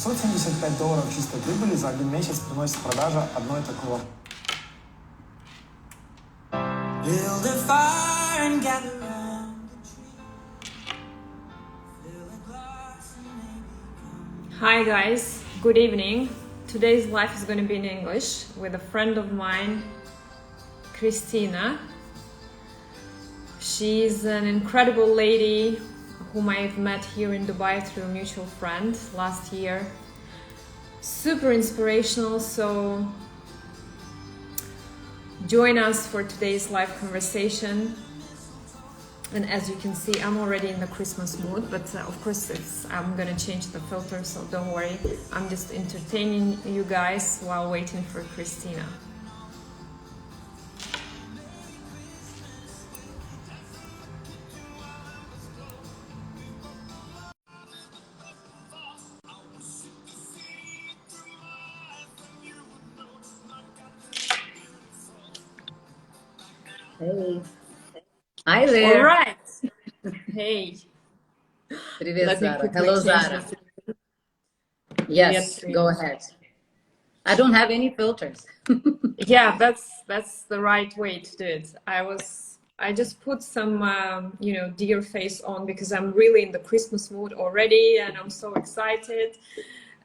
$675 чистой прибыли за один месяц приносит продажа одной такого. Hi guys, good evening. Today's live is going to be in English with a friend of mine, Christina. She's an incredible lady whom I've met here in Dubai through a mutual friend last year. Super inspirational, so join us for today's live conversation. And as you can see, I'm already in the Christmas mood, but of course I'm gonna change the filter, so don't worry. I'm just entertaining you guys while waiting for Christina. Hey. Hi there. All right. Hey. Привет, Zara. Hello, Zara. Yes, go ahead. I don't have any filters. Yeah, that's the right way to do it. I just put some deer face on because I'm really in the Christmas mood already, and I'm so excited.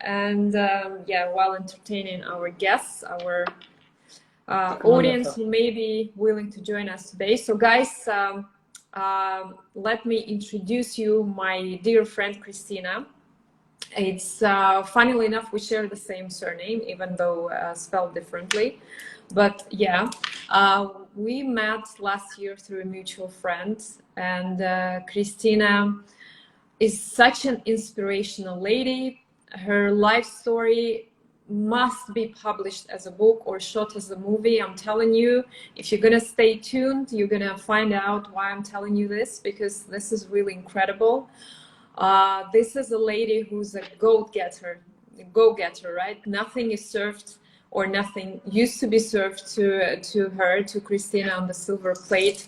And while entertaining our guests, our audience who may be willing to join us today. So guys, let me introduce you my dear friend Christina. It's funnily enough, we share the same surname, even though spelled differently. But yeah, we met last year through a mutual friend, and Christina is such an inspirational lady. Her life story must be published as a book or shot as a movie. I'm telling you, if you're gonna stay tuned, you're gonna find out why I'm telling you this, because this is really incredible. This is a lady who's a go-getter, right? Nothing is served, or nothing used to be served to Christina on the silver plate.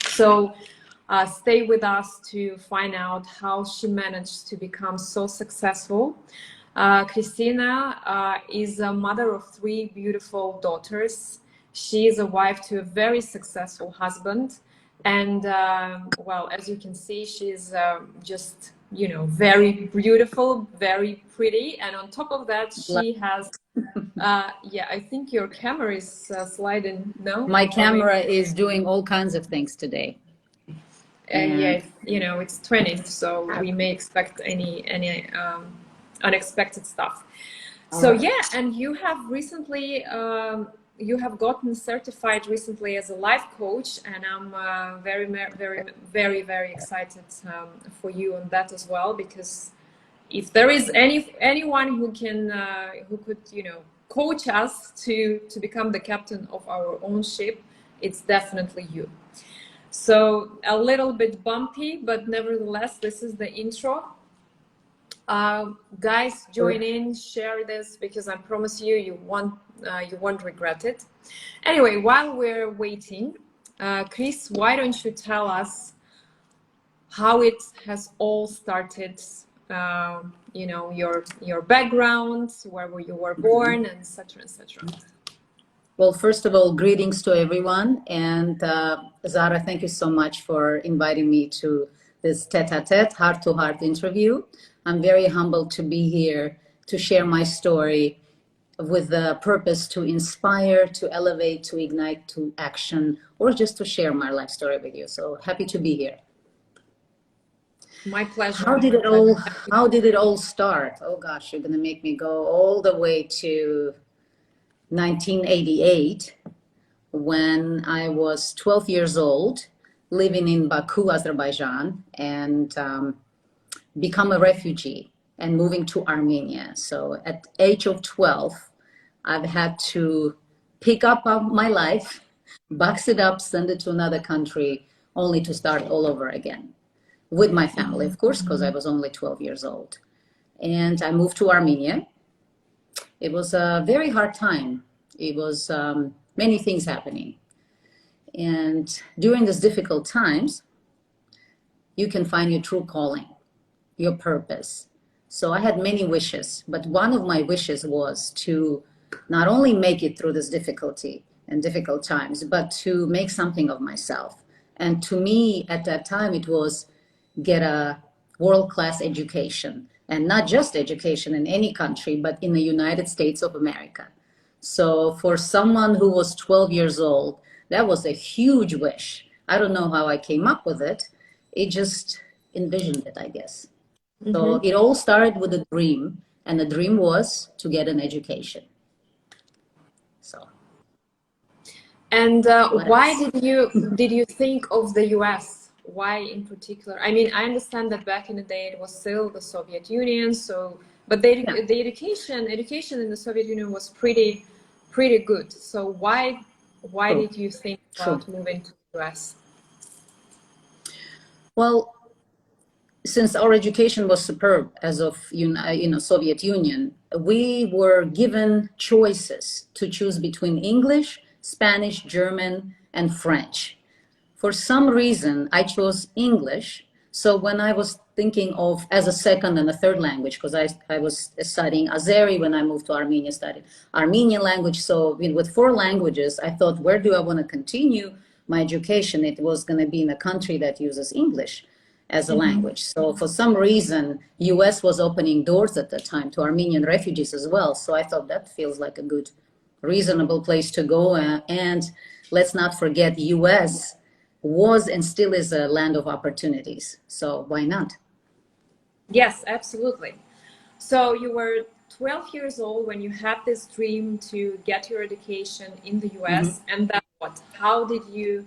So stay with us to find out how she managed to become so successful. Christina is a mother of 3 beautiful daughters. She is a wife to a very successful husband. And well, as you can see, she's just, very beautiful, very pretty. And on top of that, she has, I think your camera is sliding, no? My camera is doing all kinds of things today. Yeah, it's 20th, so we may expect any unexpected stuff. So yeah, and you have recently you have gotten certified recently as a life coach, and I'm very excited for you on that as well, because if there is anyone who could coach us to become the captain of our own ship, it's definitely you. So a little bit bumpy, but nevertheless, this is the intro. Guys, join in, share this, because I promise you, you won't regret it. Anyway, while we're waiting, Chris, why don't you tell us how it has all started? Your background, where you were born, and etc. etc. Well, first of all, greetings to everyone, and Zara, thank you so much for inviting me to this tete-a-tete, heart-to-heart interview. I'm very humbled to be here to share my story with the purpose to inspire, to elevate, to ignite to action, or just to share my life story with you. So happy to be here. My pleasure. How did it all start? Oh gosh, you're gonna make me go all the way to 1988, when I was 12 years old, living in Baku, Azerbaijan, and become a refugee and moving to Armenia. So at the age of 12, I've had to pick up my life, box it up, send it to another country, only to start all over again with my family, of course, because I was only 12 years old. And I moved to Armenia. It was a very hard time. It was many things happening. And during these difficult times, you can find your true calling, your purpose. So I had many wishes, but one of my wishes was to not only make it through this difficulty and difficult times, but to make something of myself. And to me, at that time, it was get a world-class education, and not just education in any country, but in the United States of America. So for someone who was 12 years old, that was a huge wish. I don't know how I came up with it. It just envisioned it, I guess. So it all started with a dream, and the dream was to get an education. So. And What why else? did you think of the US? Why in particular? I mean, I understand that back in the day it was still the Soviet Union, so but the education in the Soviet Union was pretty good. So why True. did you think True. about moving to the US? Well, since our education was superb as of Soviet Union, we were given choices to choose between English, Spanish, German, and French. For some reason, I chose English. So when I was thinking of as a second and a third language, because I was studying Azeri when I moved to Armenia, studied Armenian language. So with 4 languages, I thought, where do I want to continue my education? It was going to be in a country that uses English as a language. So for some reason, US was opening doors at the time to Armenian refugees as well. So I thought that feels like a good, reasonable place to go. And let's not forget, US was and still is a land of opportunities. So why not? Yes, absolutely. So you were 12 years old when you had this dream to get your education in the US, and then what? How did you,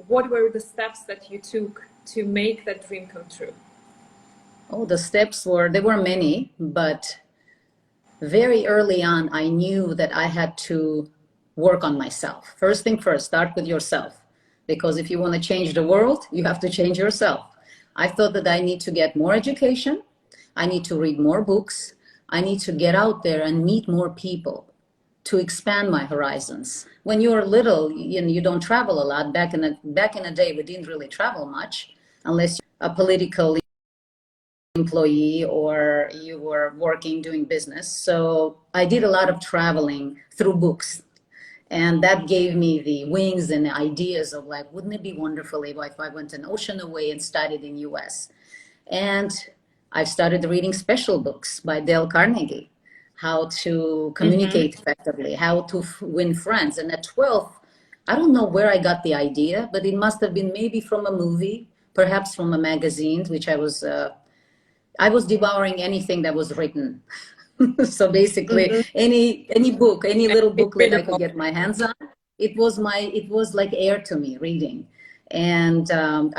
what were the steps that you took to make that dream come true? Oh, the steps there were many, but very early on, I knew that I had to work on myself. First thing first, start with yourself. Because if you want to change the world, you have to change yourself. I thought that I need to get more education. I need to read more books. I need to get out there and meet more people to expand my horizons. When you're little, you don't travel a lot. Back in the day, we didn't really travel much unless you're a political employee or you were working doing business. So I did a lot of traveling through books. And that gave me the wings and the ideas of like, wouldn't it be wonderful if I went an ocean away and studied in US? And I started reading special books by Dale Carnegie, how to communicate effectively, how to win friends. And at 12, I don't know where I got the idea, but it must have been maybe from a movie, perhaps from a magazine, which I was devouring anything that was written. So basically, any book, any little booklet I could get my hands on, it was like air to me, reading. And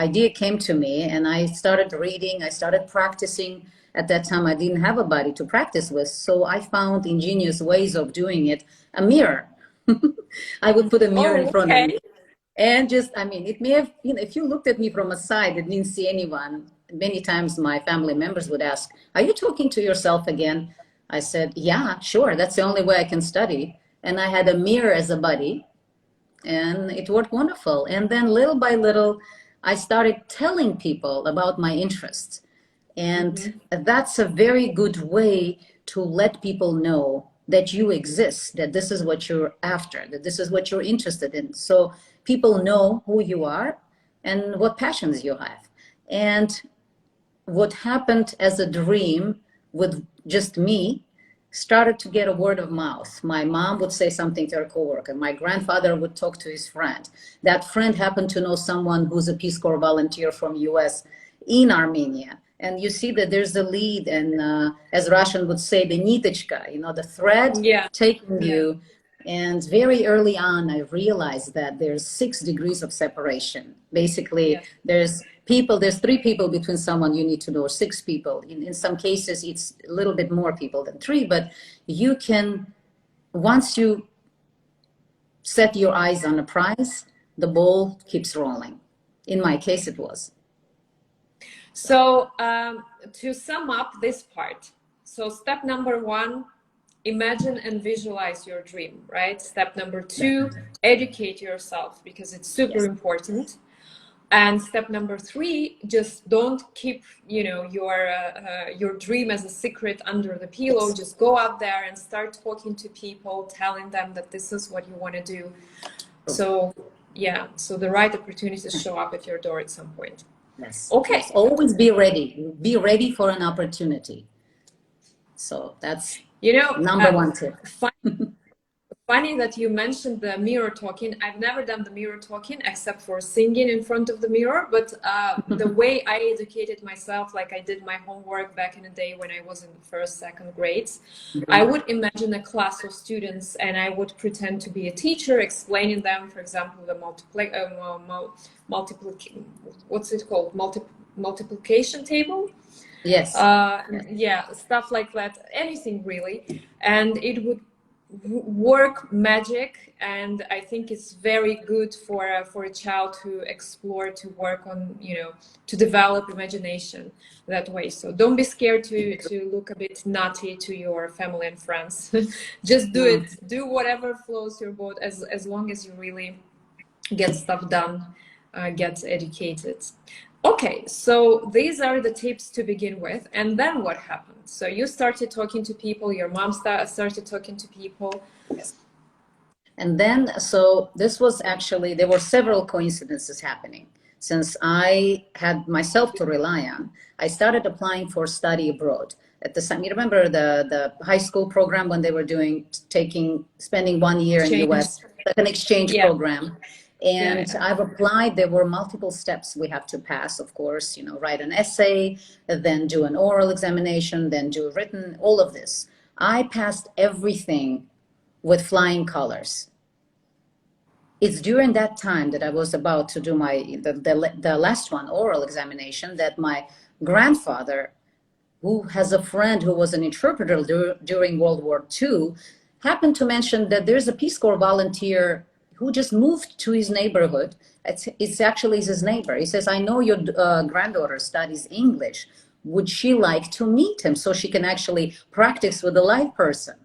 idea came to me, and I started reading. I started practicing. At that time, I didn't have a body to practice with, so I found ingenious ways of doing it. A mirror. I would put a mirror in front of me. And just, I mean, it may have, if you looked at me from a side and didn't see anyone, many times my family members would ask, are you talking to yourself again? I said, yeah, sure. That's the only way I can study. And I had a mirror as a buddy, and it worked wonderful. And then little by little, I started telling people about my interests. And that's a very good way to let people know that you exist, that this is what you're after, that this is what you're interested in. So people know who you are and what passions you have. And what happened as a dream with just me started to get a word of mouth. My mom would say something to her coworker. My grandfather would talk to his friend. That friend happened to know someone who's a Peace Corps volunteer from US in Armenia. And you see that there's a lead, and as Russian would say, the nitочка, the thread taking you. And very early on, I realized that there's 6 degrees of separation. Basically, there's 3 people between someone you need to know, 6 people. In some cases, it's a little bit more people than 3, but you can, once you set your eyes on a prize, the ball keeps rolling. In my case, it was. So to sum up this part, so step number 1, imagine and visualize your dream, right? Step number 2, educate yourself, because it's super important. And step number 3, just don't keep, you know, your dream as a secret under the pillow. Just go out there and start talking to people, telling them that this is what you want to do. So yeah, so the right opportunities show up at your door at some point. Yes. Okay. Yes. Always be ready. Be ready for an opportunity. So that's, you know, number 1 tip. Funny that you mentioned the mirror talking. I've never done the mirror talking except for singing in front of the mirror. But the way I educated myself, like I did my homework back in the day when I was in the first, second grades, I would imagine a class of students and I would pretend to be a teacher, explaining them, for example, the what's it called? Multiplication table. Yes. Yeah, stuff like that. Anything really, and it would work magic. And I think it's very good for a child to explore, to work on, you know, to develop imagination that way. So don't be scared to look a bit naughty to your family and friends. Just do it. Do whatever flows your boat, as long as you really get stuff done, get educated. Okay, so these are the tips to begin with. And then what happened? So you started talking to people, your mom started talking to people. Yes. And then, so this was actually, there were several coincidences happening. Since I had myself to rely on, I started applying for study abroad. At the time, you remember the high school program when they were spending 1 year in US, like an exchange program. And I've applied. There were multiple steps we have to pass, of course, you know, write an essay, then do an oral examination, then do a written, all of this. I passed everything with flying colors. It's during that time that I was about to do the last one, oral examination, that my grandfather, who has a friend who was an interpreter during World War II, happened to mention that there's a Peace Corps volunteer who just moved to his neighborhood. It's actually his neighbor. He says, I know your granddaughter studies English. Would she like to meet him so she can actually practice with a live person?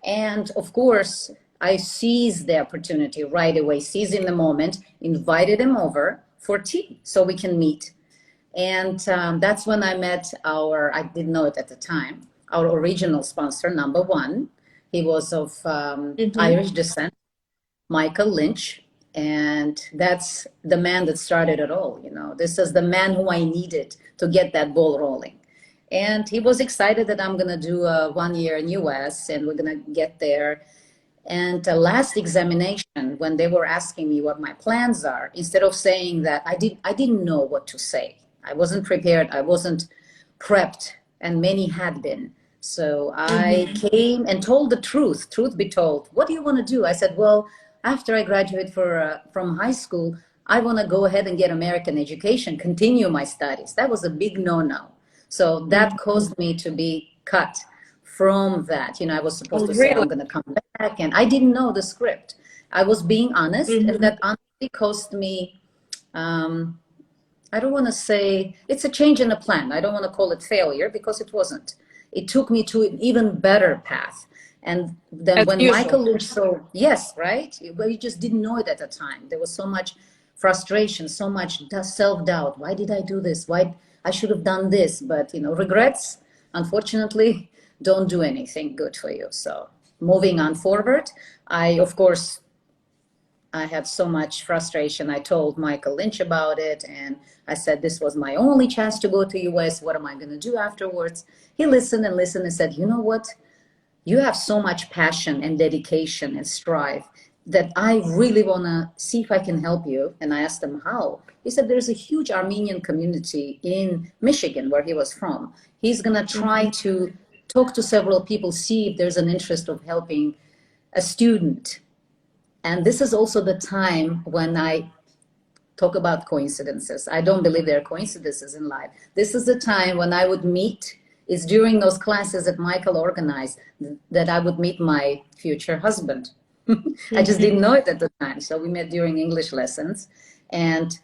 And of course, I seized the opportunity right away, seizing the moment, invited him over for tea so we can meet. And that's when I met I didn't know it at the time, our original sponsor, number 1. He was of Irish descent, Michael Lynch. And that's the man that started it all. You know, this is the man who I needed to get that ball rolling. And he was excited that I'm going to do 1 year in US and we're going to get there. And the last examination, when they were asking me what my plans are, instead of saying that, I didn't know what to say. I wasn't prepared. I wasn't prepped, and many had been. So I came and told the truth be told. What do you want to do? I said, well, after I graduate from high school, I want to go ahead and get American education, continue my studies. That was a big no-no. So that caused me to be cut from that. You know, I was supposed to say, I'm going to come back, and I didn't know the script. I was being honest, and that honestly cost me, I don't want to say, it's a change in the plan. I don't want to call it failure, because it wasn't. It took me to an even better path. And then As when usual. Michael Lynch, so yes, right? Well, you just didn't know it at the time. There was so much frustration, so much self-doubt. Why did I do this? Why I should have done this? But, you know, regrets, unfortunately, don't do anything good for you. So moving on forward, of course, I had so much frustration. I told Michael Lynch about it, and I said this was my only chance to go to US. What am I going to do afterwards? He listened and listened and said, you know what? You have so much passion and dedication and strive that I really want to see if I can help you. And I asked him how. He said there's a huge Armenian community in Michigan, where he was from. He's going to try to talk to several people, see if there's an interest of helping a student. And this is also the time when I talk about coincidences. I don't believe there are coincidences in life. This is the time when I would meet, it's during those classes that Michael organized, that I would meet my future husband. I just didn't know it at the time. So we met during English lessons. And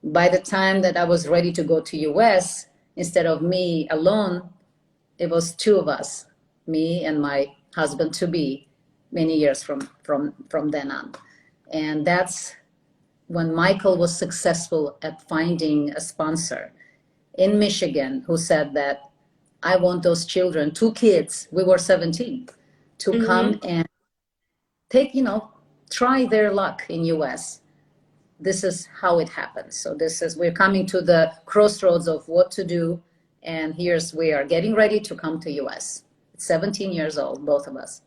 by the time that I was ready to go to US, instead of me alone, it was 2 of us, me and my husband to be, many years from then on. And that's when Michael was successful at finding a sponsor in Michigan who said that I want those children, 2 kids, we were 17, to come and take, try their luck in US. This is how it happens. So we're coming to the crossroads of what to do. And we are getting ready to come to US. 17 years old, both of us.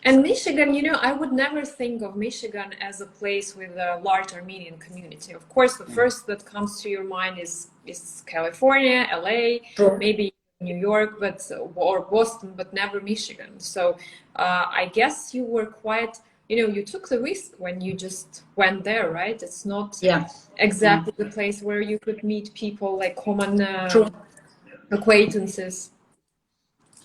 And Michigan, I would never think of Michigan as a place with a large Armenian community. Of course, the first that comes to your mind is California, LA, Sure. maybe New York, or Boston, but never Michigan. So I guess you were quite, you took the risk when you just went there, right? It's not exactly the place where you could meet people like common acquaintances.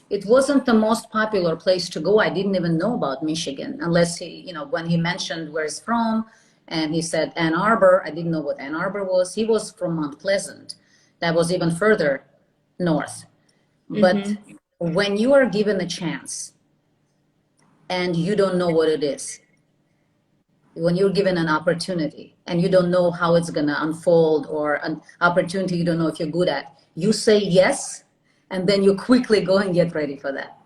It wasn't the most popular place to go. I didn't even know about Michigan unless when he mentioned where he's from and he said Ann Arbor, I didn't know what Ann Arbor was. He was from Mount Pleasant. That was even further north. But when you are given a chance and you don't know what it is, when you're given an opportunity and you don't know how it's going to unfold, or an opportunity you don't know if you're good at, you say yes. And then you quickly go and get ready for that.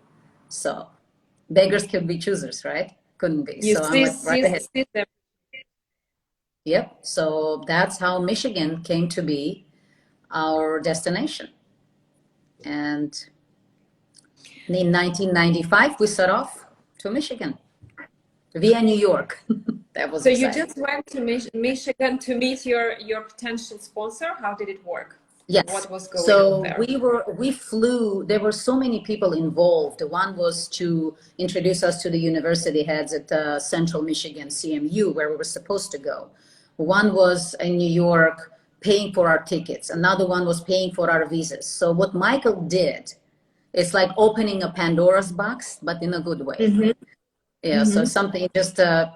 So beggars can be choosers, right? Couldn't be. Yep. So that's how Michigan came to be our destination. And in 1995, we set off to Michigan via New York. That was exciting. You just went to Michigan to meet your potential sponsor. How did it work? Yes. What was going on there? We flew. There were so many people involved. One was to introduce us to the university heads at Central Michigan, CMU, where we were supposed to go. One was in New York, paying for our tickets. Another one was paying for our visas. So what Michael did, it's like opening a Pandora's box, but in a good way. So something, just a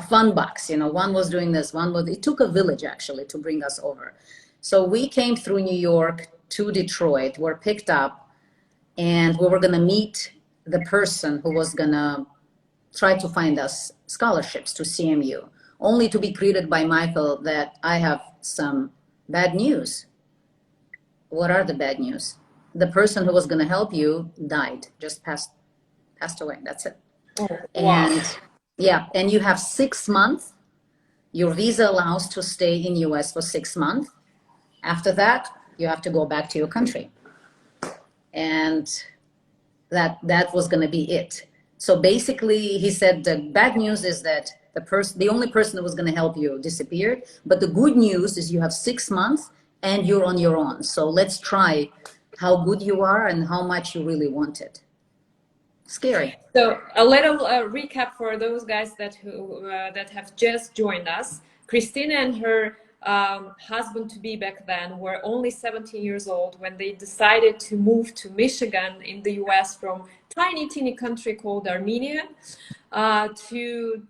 fun box. One was doing this, it took a village actually to bring us over. So we came through New York to Detroit, were picked up, and we were going to meet the person who was going to try to find us scholarships to CMU, only to be greeted by Michael that I have some bad news. What are the bad news? The person who was going to help you died, just passed away. That's it. Oh, wow. And you have 6 months. Your visa allows to stay in US for 6 months. After that, you have to go back to your country. And that was going to be it. So basically, he said the bad news is that the only person that was going to help you disappeared. But the good news is you have 6 months and you're on your own. So let's try how good you are and how much you really want it. Scary. So a little recap for those guys that have just joined us. Christina and her husband-to-be back then were only 17 years old when they decided to move to Michigan in the US from tiny, teeny country called Armenia to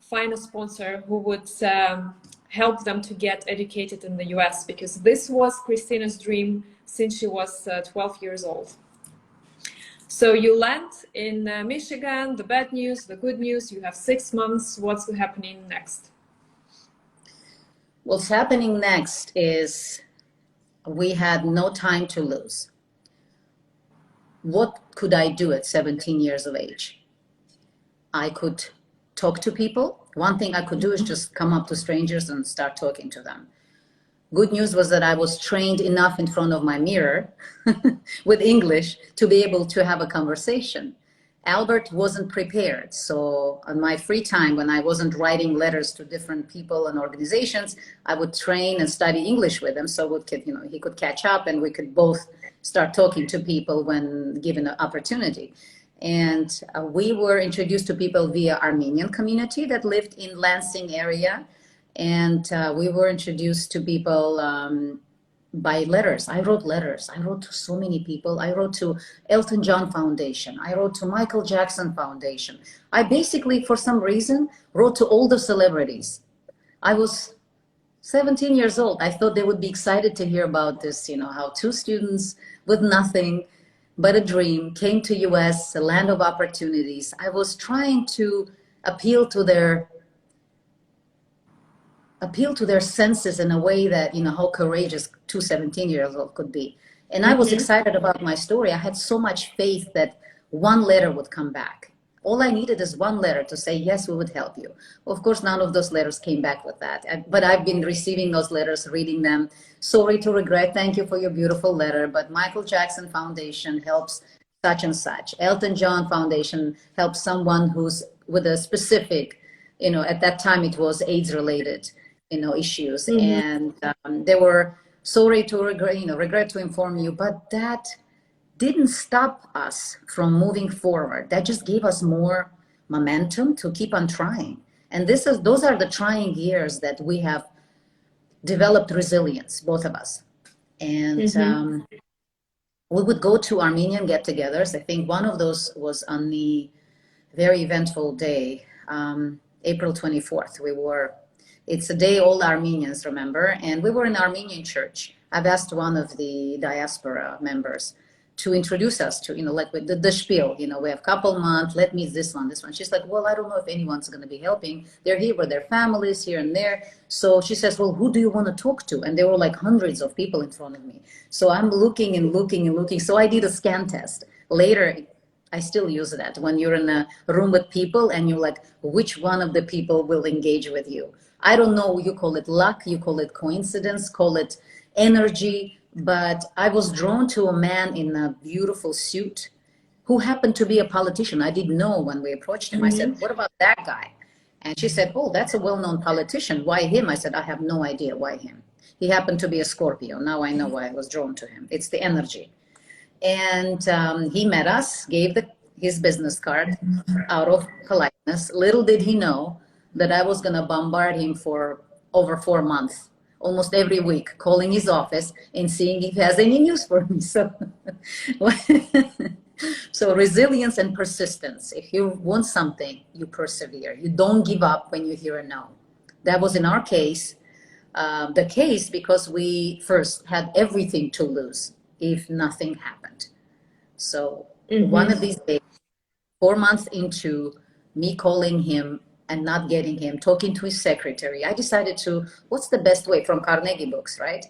find a sponsor who would help them to get educated in the US, because this was Christina's dream since she was 12 years old. So you land in Michigan, the bad news, the good news, you have 6 months. What's happening next? What's happening next is we had no time to lose. What could I do at 17 years of age? I could talk to people. One thing I could do is just come up to strangers and start talking to them. Good news was that I was trained enough in front of my mirror with English to be able to have a conversation. Albert wasn't prepared. So on my free time, when I wasn't writing letters to different people and organizations, I would train and study English with him. So he could catch up and we could both start talking to people when given an opportunity. And we were introduced to people via Armenian community that lived in Lansing area. And we were introduced to people by letters. I wrote letters. I wrote to so many people. I wrote to Elton John Foundation. I wrote to Michael Jackson Foundation. I basically, for some reason, wrote to all the celebrities. I was 17 years old. I thought they would be excited to hear about this, how 2 students with nothing but a dream came to US, a land of opportunities. I was trying to appeal to their senses in a way that, you know, how courageous two 17-year-olds could be. And I was excited about my story. I had so much faith that one letter would come back. All I needed is one letter to say, yes, we would help you. Of course, none of those letters came back with that. But I've been receiving those letters, reading them. Sorry to regret. Thank you for your beautiful letter. But Michael Jackson Foundation helps such and such. Elton John Foundation helps someone who's with a specific, you know, at that time it was AIDS related, you know, issues. And they were sorry to regret, you know, regret to inform you, but that didn't stop us from moving forward. That just gave us more momentum to keep on trying. And those are the trying years that we have developed resilience, both of us. And we would go to Armenian get-togethers. I think one of those was on the very eventful day, April 24th. It's a day all Armenians remember, and we were in Armenian church. I've asked one of the diaspora members to introduce us to, you know, like with the spiel, you know, we have couple months, let me this one. She's like, well, I don't know if anyone's going to be helping. They're here with their families here and there. So she says, well, who do you want to talk to? And there were like hundreds of people in front of me. So I'm looking and looking and looking. So I did a scan test. Later, I still use that when you're in a room with people and you're like, which one of the people will engage with you? I don't know, you call it luck, you call it coincidence, call it energy, but I was drawn to a man in a beautiful suit who happened to be a politician. I didn't know when we approached him. I said, what about that guy? And she said, oh, that's a well-known politician. Why him? I said, I have no idea why him. He happened to be a Scorpio. Now I know why I was drawn to him. It's the energy. And he met us, gave his business card out of politeness. Little did he know that I was going to bombard him for over 4 months, almost every week, calling his office and seeing if he has any news for me. So, so resilience and persistence. If you want something, you persevere. You don't give up when you hear a no. That was in our case, the case because we first had everything to lose if nothing happened. So one of these days, 4 months into me calling him and not getting him, talking to his secretary, I decided what's the best way from Carnegie books, right?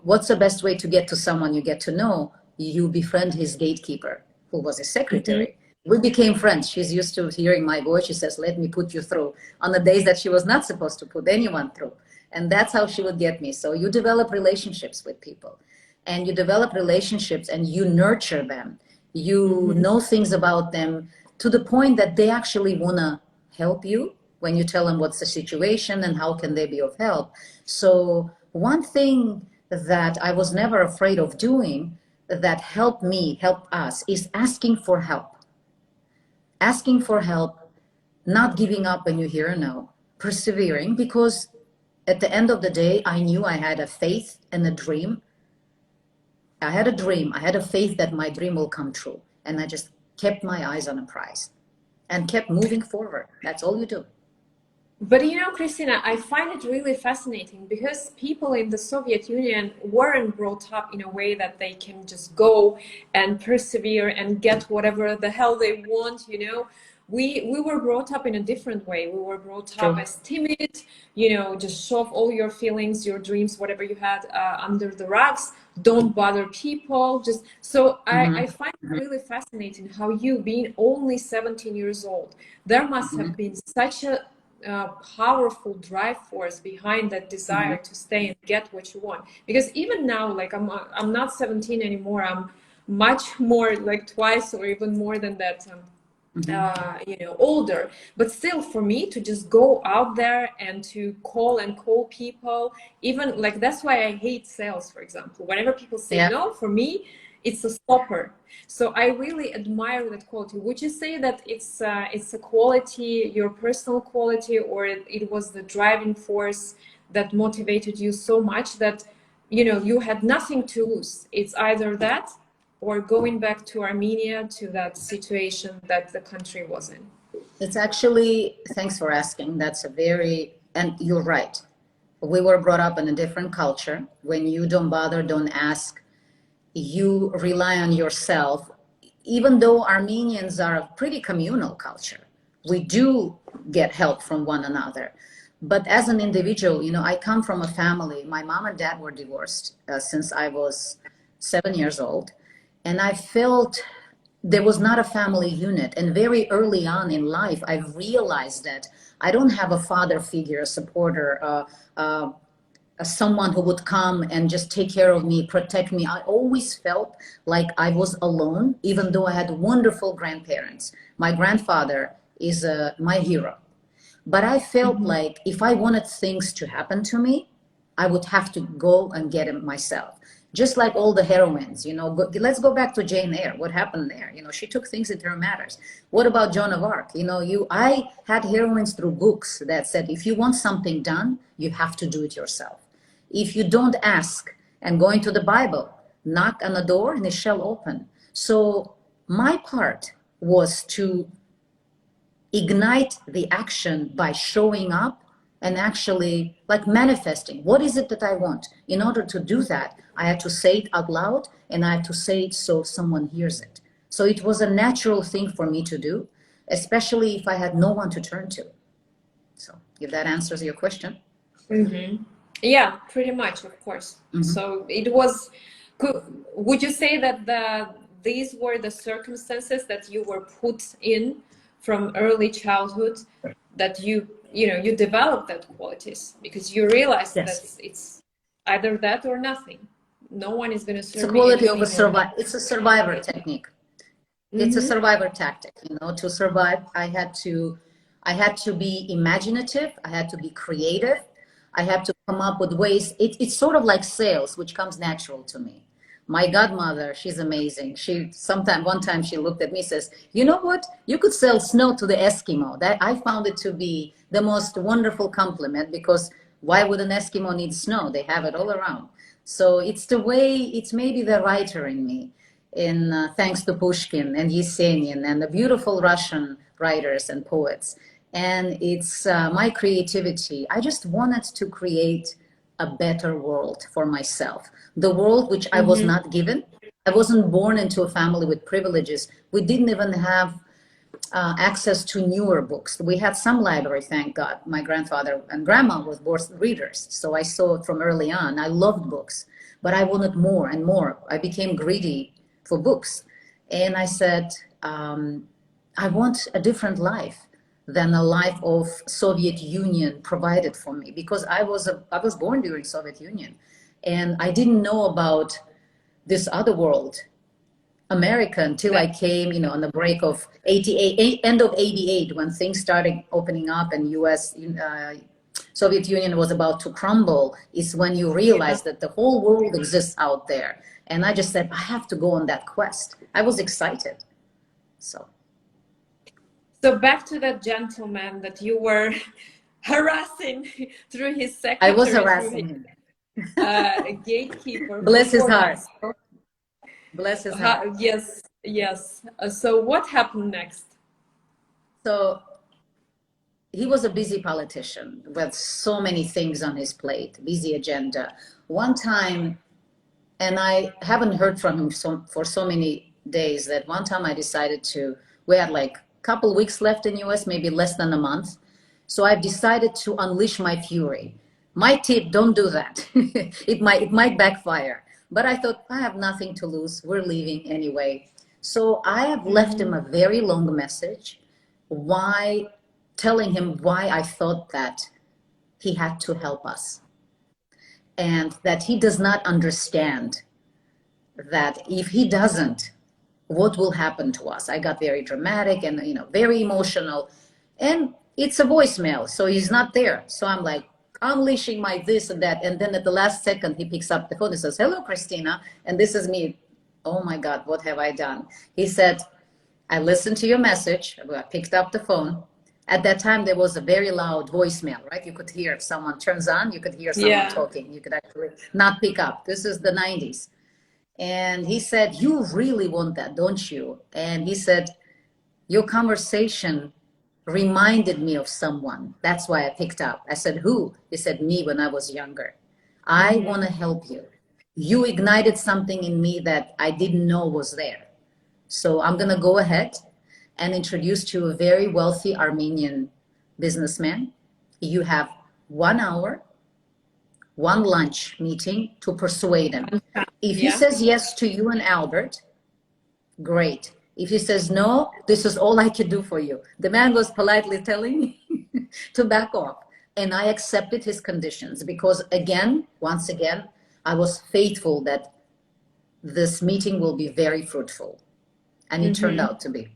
What's the best way to get to someone you get to know? You befriend his gatekeeper, who was his secretary. We became friends. She's used to hearing my voice. She says, let me put you through on the days that she was not supposed to put anyone through. And that's how she would get me. So you develop relationships with people. And you develop relationships and you nurture them. You know things about them to the point that they actually want to help you when you tell them what's the situation and how can they be of help. So one thing that I was never afraid of doing that helped us, is asking for help. Asking for help, not giving up when you hear a no, persevering, because at the end of the day, I knew I had a faith and a dream. I had a dream. I had a faith that my dream will come true. And I just kept my eyes on a prize and kept moving forward. That's all you do. But you know, Christina, I find it really fascinating because people in the Soviet Union weren't brought up in a way that they can just go and persevere and get whatever the hell they want, you know. We were brought up in a different way. We were brought up as timid, you know, just shove all your feelings, your dreams, whatever you had under the rugs. Don't bother people. Just so I find it really fascinating how you, being only 17 years old, there must have been such a powerful drive force behind that desire to stay and get what you want. Because even now, like I'm not 17 anymore. I'm much more, like twice or even more than that. You know, older, but still for me to just go out there and to call people, even like, that's why I hate sales, for example. Whenever people say no, for me it's a stopper. So I really admire that quality. Would you say that it's a quality, your personal quality, or it was the driving force that motivated you so much that, you know, you had nothing to lose? It's either that or going back to Armenia, to that situation that the country was in? It's actually, thanks for asking. That's and you're right. We were brought up in a different culture. When you don't bother, don't ask, you rely on yourself, even though Armenians are a pretty communal culture. we do get help from one another. But as an individual, I come from a family. My mom and dad were divorced since I was 7 years old. And I felt there was not a family unit. And very early on in life, I realized that I don't have a father figure, a supporter, someone who would come and just take care of me, protect me. I always felt like I was alone, even though I had wonderful grandparents. My grandfather is my hero. But I felt like if I wanted things to happen to me, I would have to go and get it myself. Just like all the heroines, let's go back to Jane Eyre. What happened there? She took things into her matters. What about Joan of Arc? I had heroines through books that said, if you want something done, you have to do it yourself. If you don't ask, and go into the Bible, knock on the door and it shall open. So my part was to ignite the action by showing up and actually like manifesting. What is it that I want? In order to do that, I had to say it out loud, and I had to say it so someone hears it. So it was a natural thing for me to do, especially if I had no one to turn to. So if that answers your question. Yeah, pretty much, of course. So it was, would you say that these were the circumstances that you were put in from early childhood, that you developed that qualities because you realized that it's either that or nothing. No one is going to serve. It's a quality of a survivor. It's a survivor technique. It's a survivor tactic. To survive, I had to be imaginative. I had to be creative. I had to come up with ways. It's sort of like sales, which comes natural to me. My godmother, she's amazing. One time she looked at me and says, you know what? You could sell snow to the Eskimo. That I found it to be the most wonderful compliment, because why would an Eskimo need snow? They have it all around. So it's maybe the writer in me, thanks to Pushkin and Yesenin and the beautiful Russian writers and poets. And it's my creativity. I just wanted to create a better world for myself. The world which I was not given. I wasn't born into a family with privileges. We didn't even have access to newer books. We had some library, thank God. My grandfather and grandma was both readers. So I saw it from early on. I loved books, but I wanted more and more. I became greedy for books. And I said, I want a different life than a life of Soviet Union provided for me, because I was born during Soviet Union, and I didn't know about this other world, America, until I came, on the break of end of 88, when things started opening up and Soviet Union was about to crumble, is when you realize that the whole world exists out there. And I just said, I have to go on that quest. I was excited. So back to that gentleman that you were harassing through his secretary. I was harassing him. A gatekeeper. Bless his heart. Bless his heart. Yes. So what happened next? So he was a busy politician with so many things on his plate, busy agenda. One time, and I haven't heard from him for so many days, that one time I decided we had like couple weeks left in US, maybe less than a month. So I've decided to unleash my fury. My tip, don't do that. It might backfire. But I thought, I have nothing to lose. We're leaving anyway. So I have left him a very long message, telling him why I thought that he had to help us. And that he does not understand that if he doesn't, what will happen to us. I got very dramatic and very emotional, and it's a voicemail, so he's not there. So I'm like unleashing my this and that, and then at the last second he picks up the phone and says, hello Christina, and this is me. Oh my God, what have I done? He said, I listened to your message. I picked up the phone. At that time there was a very loud voicemail, right? You could hear, if someone turns on, you could hear someone talking. You could actually not pick up. This is the 90s. And he said, you really want that, don't you? And he said, your conversation reminded me of someone. That's why I picked up. I said, who? He said, me when I was younger. I want to help you. You ignited something in me that I didn't know was there. So I'm going to go ahead and introduce to a very wealthy Armenian businessman. You have 1 hour, one lunch meeting to persuade him. If he says yes to you and Albert, great. If he says no, this is all I can do for you. The man was politely telling me to back off. And I accepted his conditions because once again, I was faithful that this meeting will be very fruitful. And it turned out to be.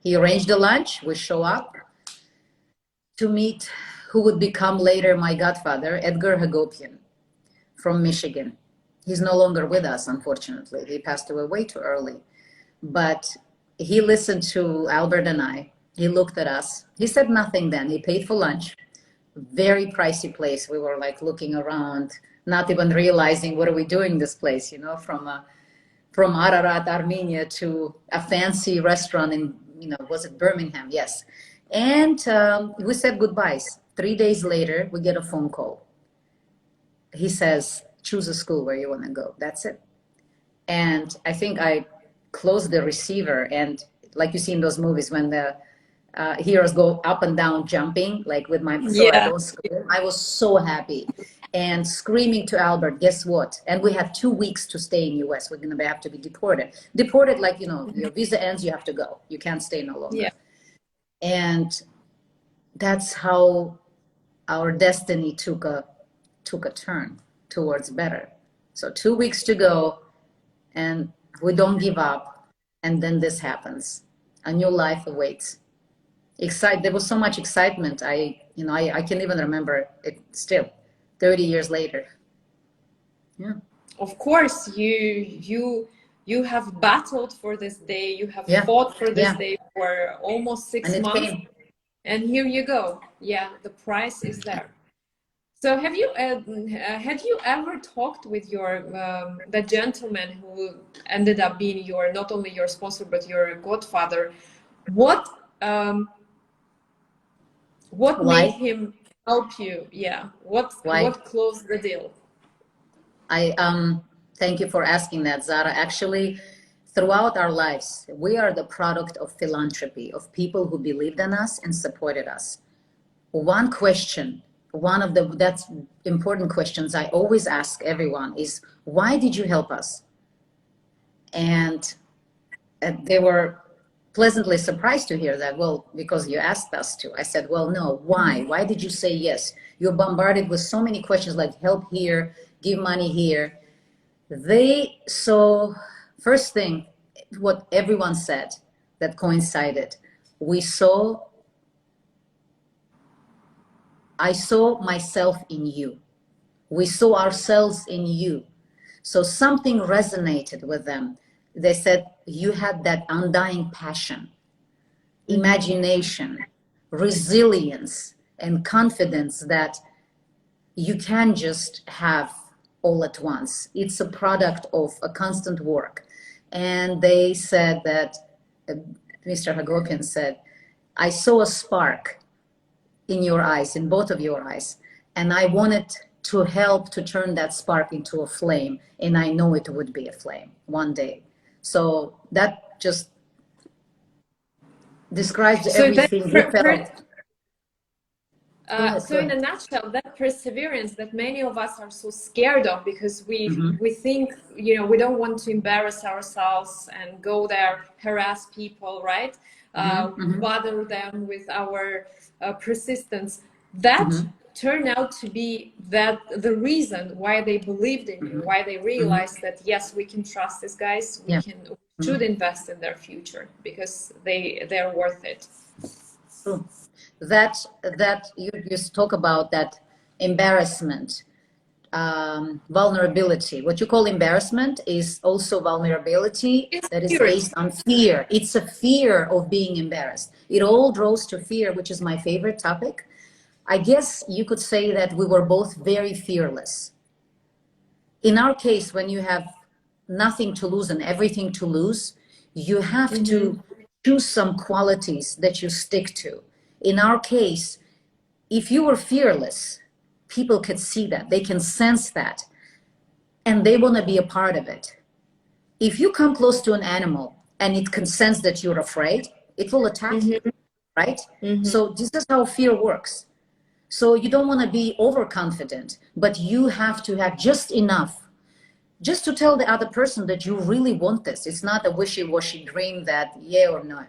He arranged the lunch, we show up to meet who would become later my godfather, Edgar Hagopian from Michigan. He's no longer with us, unfortunately. He passed away way too early. But he listened to Albert and I. He looked at us. He said nothing then. He paid for lunch. Very pricey place. We were like looking around, not even realizing what are we doing this place, you know, from Ararat, Armenia to a fancy restaurant in, was it Birmingham? Yes. And we said goodbyes. 3 days later, we get a phone call. He says, choose a school where you want to go. That's it. And I think I closed the receiver, and like you see in those movies when the heroes go up and down jumping, like with my, so I don't scream. I was so happy and screaming to Albert, guess what? And we had 2 weeks to stay in US. We're going to have to be deported. Deported, like, your visa ends, you have to go. You can't stay no longer. And that's how our destiny took a turn towards better. So 2 weeks to go, and we don't give up. And then this happens. A new life awaits. There was so much excitement. I can even remember it still, 30 years later. Yeah. Of course, you have battled for this day. You have fought for this day for almost 6 months. And here you go. Yeah, the price is there. So have you ever talked with the gentleman who ended up being not only your sponsor but your godfather? What made him help you? Yeah. What closed the deal? Thank you for asking that, Zara. Actually, throughout our lives, we are the product of philanthropy, of people who believed in us and supported us. One question, that's important questions I always ask everyone is, why did you help us? And they were pleasantly surprised to hear that. Well, because you asked us to. I said, well, no, why? Why did you say yes? You're bombarded with so many questions like help here, give money here. First thing, what everyone said that coincided, I saw myself in you. We saw ourselves in you. So something resonated with them. They said, you had that undying passion, imagination, resilience, and confidence that you can just have all at once. It's a product of a constant work. And they said that, Mr. Hagopian said, I saw a spark in your eyes, in both of your eyes, and I wanted to help to turn that spark into a flame, and I know it would be a flame one day. So that just describes everything we felt. So in a nutshell, that perseverance that many of us are so scared of, because we think, we don't want to embarrass ourselves and go there, harass people, right? Bother them with our persistence. That turned out to be the reason why they believed in you, why they realized that, yes, we can trust these guys, we should invest in their future because they're worth it. That you just talk about that embarrassment, vulnerability. What you call embarrassment is also vulnerability that is based on fear. It's a fear of being embarrassed. It all draws to fear, which is my favorite topic. I guess you could say that we were both very fearless. In our case, when you have nothing to lose and everything to lose, you have to choose some qualities that you stick to. In our case, if you were fearless, people could see that, they can sense that, and they want to be a part of it. If you come close to an animal and it can sense that you're afraid, it will attack you, right? Mm-hmm. So this is how fear works. So you don't want to be overconfident, but you have to have just enough, just to tell the other person that you really want this. It's not a wishy-washy dream that yeah or no.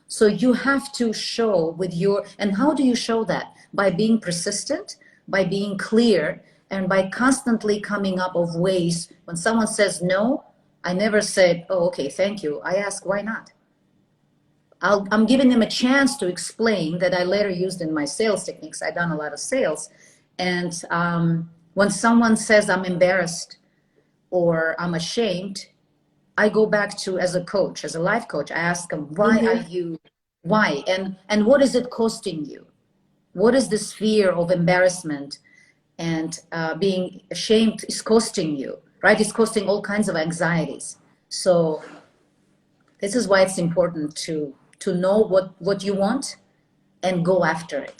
So you have to show with your, and how do you show that? By being persistent, by being clear, and by constantly coming up of ways. When someone says no, I never said, oh, okay, thank you. I ask, why not? I'm giving them a chance to explain that I later used in my sales techniques. I've done a lot of sales. And when someone says I'm embarrassed or I'm ashamed, I go back to, as a coach, as a life coach, I ask them, why are you, why? And what is it costing you? What is this fear of embarrassment and being ashamed is costing you, right? It's costing all kinds of anxieties. So this is why it's important to know what you want and go after it.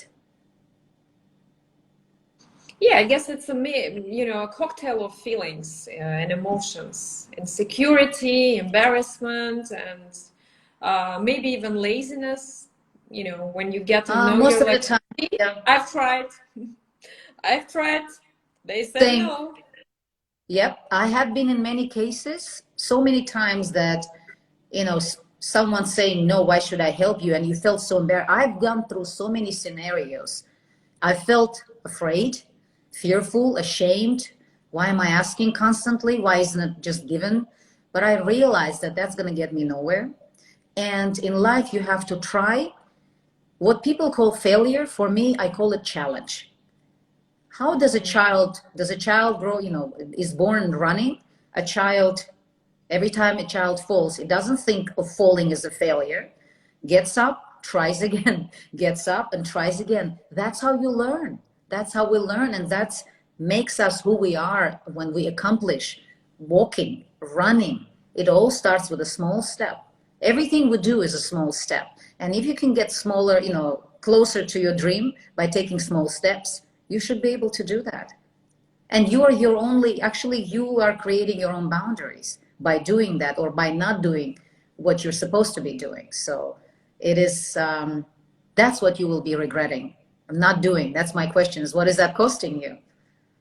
Yeah, I guess it's a cocktail of feelings and emotions, insecurity, embarrassment, and maybe even laziness. You know, when you get to know, most you're of like, the time, yeah. I've tried. They said Same. no. Yep, I have been in many cases, so many times that, you know, someone saying, no, why should I help you? And you felt so embarrassed. I've gone through so many scenarios. I felt afraid, fearful, ashamed. Why am I asking constantly? Why isn't it just given? But I realized that that's going to get me nowhere. And in life, you have to try. What people call failure, for me, I call it challenge. How does a child grow, you know, is born running? A child, every time a child falls, it doesn't think of falling as a failure. Gets up, tries again, gets up and tries again. That's how you learn. That's how we learn. And that makes us who we are when we accomplish walking, running. It all starts with a small step. Everything we do is a small step. And if you can get smaller, you know, closer to your dream by taking small steps, you should be able to do that. And you are your only, actually, you are creating your own boundaries by doing that or by not doing what you're supposed to be doing. So it is, that's what you will be regretting. I'm not doing. That's my question is, what is that costing you?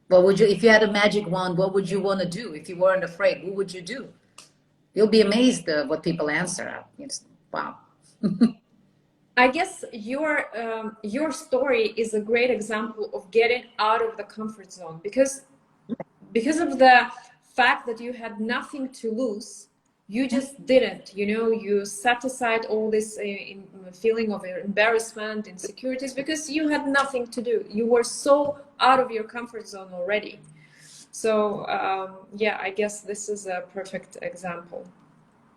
What would you, if you had a magic wand, what would you want to do? If you weren't afraid, what would you do? You'll be amazed what people answer. It's, wow. I guess your story is a great example of getting out of the comfort zone because of the fact that you had nothing to lose. You just didn't, you know, you set aside all this feeling of embarrassment, insecurities, because you had nothing to do. You were so out of your comfort zone already. So yeah, I guess this is a perfect example.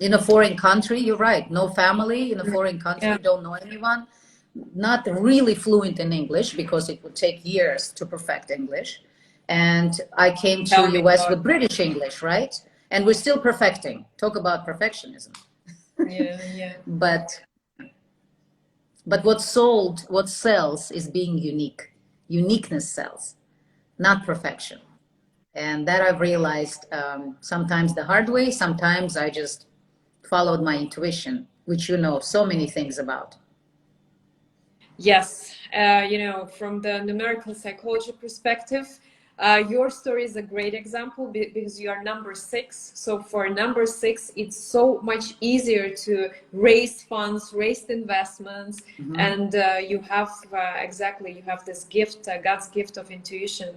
In a foreign country, you're right. No family in a foreign country, Yeah. don't know anyone. Not really fluent in English because it would take years to perfect English. And I came to US with British English, right? And we're still perfecting. Talk about perfectionism. Yeah, yeah. But what sells is being unique. Uniqueness sells, not perfection. And that I've realized sometimes the hard way, sometimes I just followed my intuition, which you know so many things about. Yes, you know, from the numerical psychology perspective, your story is a great example because you are number 6. So for number 6, it's so much easier to raise funds, raise investments, and you have you have this gift, God's gift of intuition.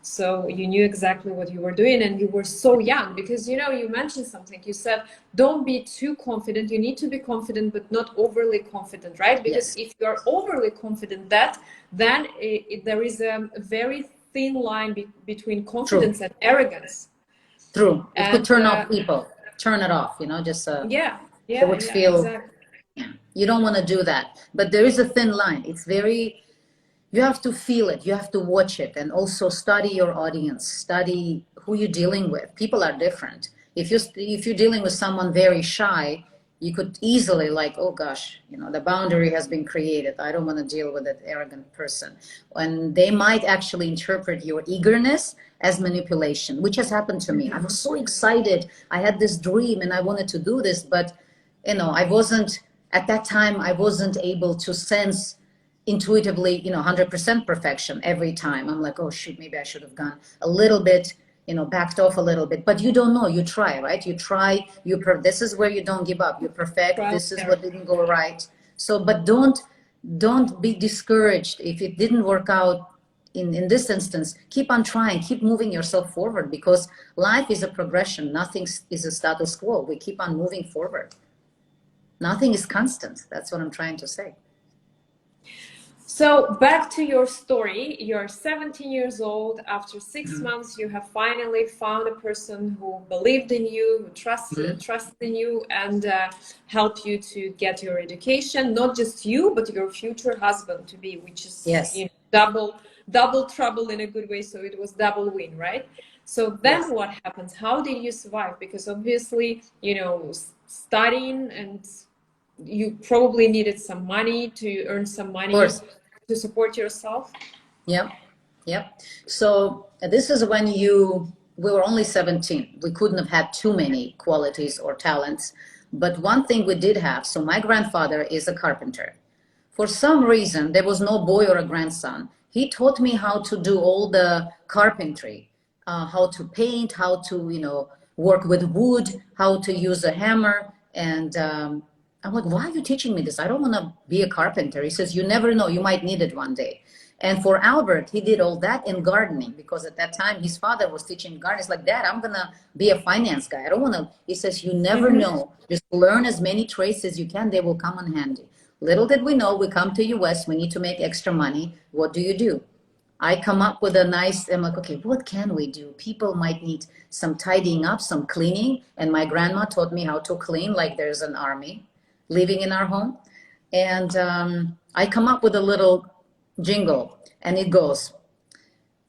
So you knew exactly what you were doing, and you were so young because, you know, you mentioned something. You said, don't be too confident. You need to be confident, but not overly confident, right? Because if you are overly confident, then there is a very thin line between confidence and arrogance. True. It could turn off people. Turn it off, you know, just they would feel exactly. you don't want to do that. But there is a thin line. It's very, you have to feel it, you have to watch it, and also study your audience, study who you're dealing with. People are different. If you're dealing with someone very shy, you could easily like, oh gosh, you know, the boundary has been created. I don't want to deal with that arrogant person. And they might actually interpret your eagerness as manipulation, which has happened to me. I was so excited. I had this dream and I wanted to do this, but You know, I wasn't, at that time, I wasn't able to sense intuitively, you know, 100% perfection every time. I'm like, oh shoot, maybe I should have gone a little bit, you know, backed off a little bit. But you don't know. You try, right? You try. This is where you don't give up. You perfect. Trial This is and error. what didn't go right. So, but don't be discouraged if it didn't work out. In this instance, keep on trying, keep moving yourself forward, because life is a progression. Nothing is a status quo. We keep on moving forward. Nothing is constant. That's what I'm trying to say. So back to your story, you're 17 years old. After 6 months, you have finally found a person who believed in you, who trusted in you, and helped you to get your education. Not just you, but your future husband to be, which is Yes. double trouble in a good way. So it was double win, right? So then Yes. what happens? How did you survive? Because obviously, studying, and you probably needed some money to earn some Of money course. to support yourself. Yep. Yep. So this is when we were only 17. We couldn't have had too many qualities or talents. But one thing we did have, so my grandfather is a carpenter. For some reason, there was no boy or a grandson. He taught me how to do all the carpentry, how to paint, how to, work with wood, how to use a hammer. And I'm like, why are you teaching me this? I don't want to be a carpenter. He says, you never know, you might need it one day. And for Albert, he did all that in gardening, because at that time his father was teaching gardening. He's like, Dad, I'm going to be a finance guy. I don't want to. He says, you never know. Just learn as many trades as you can. They will come in handy. Little did we know, we come to US, we need to make extra money. What do? I come up with I'm like, okay, what can we do? People might need some tidying up, some cleaning. And my grandma taught me how to clean like there's an army living in our home. And I come up with a little jingle, and it goes,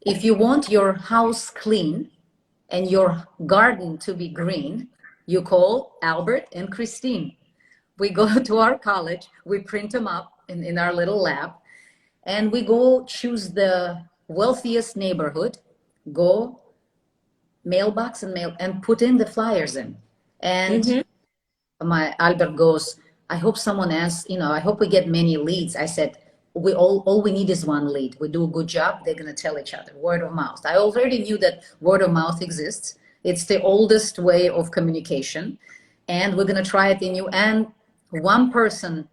if you want your house clean and your garden to be green, you call Albert and Christine. We go to our college, we print them up in our little lab, and we go choose the wealthiest neighborhood, go mailbox and mail, and put in the flyers in. And my Albert goes, I hope someone asks, I hope we get many leads. I said, all we need is one lead. We do a good job, they're going to tell each other, word of mouth. I already knew that word of mouth exists. It's the oldest way of communication, and we're going to try it in you. And one person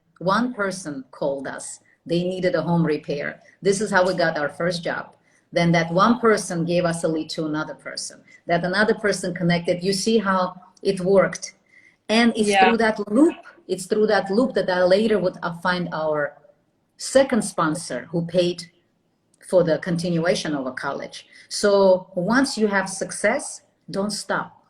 called us. They needed a home repair. This is how we got our first job. Then that one person gave us a lead to another person. That another person connected. You see how it worked. And it's through that loop that I later would find our second sponsor who paid for the continuation of a college. So once you have success, don't stop.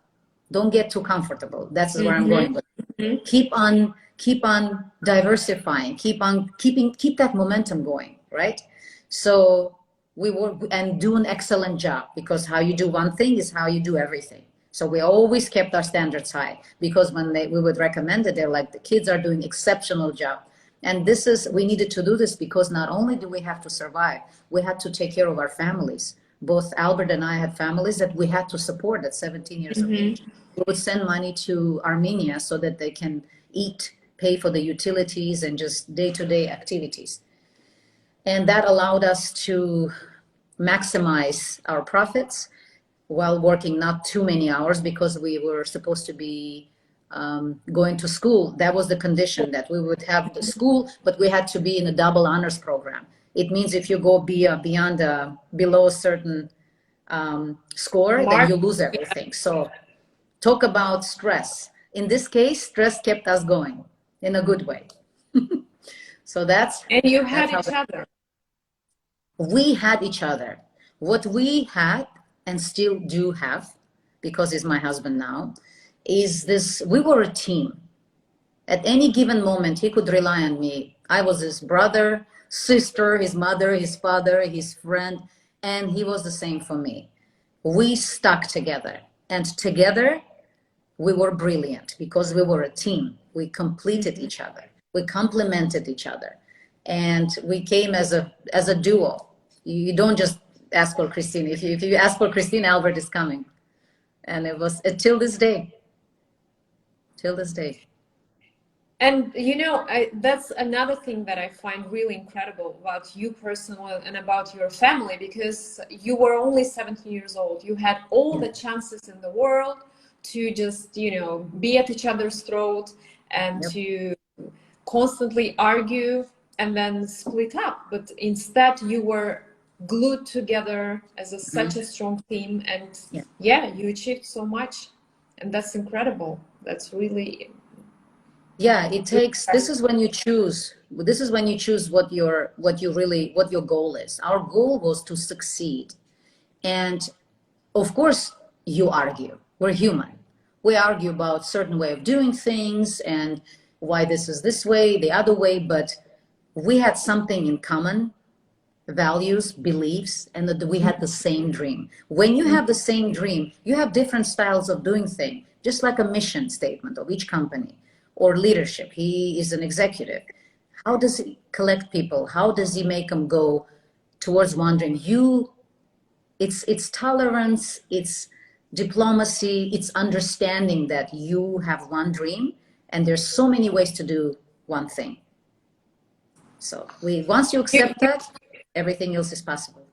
Don't get too comfortable. That's where I'm going with it. Keep on diversifying, keep that momentum going, right? So we were, and do an excellent job, because how you do one thing is how you do everything. So we always kept our standards high, because when we would recommend it, they're like, the kids are doing exceptional job. And we needed to do this because not only do we have to survive, we had to take care of our families. Both Albert and I had families that we had to support at 17 years of age. We would send money to Armenia so that they can eat, pay for the utilities, and just day-to-day activities. And that allowed us to maximize our profits while working not too many hours, because we were supposed to be going to school. That was the condition, that we would have the school, but we had to be in a double honors program. It means if you go below a certain score, then you lose everything. So talk about stress. In this case, stress kept us going in a good way. So and you had each other. We had each other. What we had and still do have, because he's my husband now, is this: we were a team. At any given moment, he could rely on me. I was his brother, sister, his mother, his father, his friend, and he was the same for me. We stuck together, and together we were brilliant, because we were a team. We completed each other. We complemented each other, and we came as a duo. You don't just ask for Christine. If you ask for Christine, Albert is coming. And it was till this day. Till this day. And you know, that's another thing that I find really incredible about you personally and about your family, because you were only 17 years old. You had all the chances in the world to just, you know, be at each other's throat and Yep. to constantly argue and then split up. But instead, you were glued together as such a strong team. And Yeah. yeah, you achieved so much. And that's incredible. That's really Yeah, it takes, this is when you choose, what your goal is. Our goal was to succeed. And of course, you argue. We're human. We argue about certain way of doing things and why this is this way, the other way, but we had something in common, values, beliefs, and that we had the same dream. When you have the same dream, you have different styles of doing things, just like a mission statement of each company or leadership. He is an executive. How does he collect people? How does he make them go towards one dream? It's tolerance, it's diplomacy, it's understanding that you have one dream and there's so many ways to do one thing. So once you accept that, everything else is possible.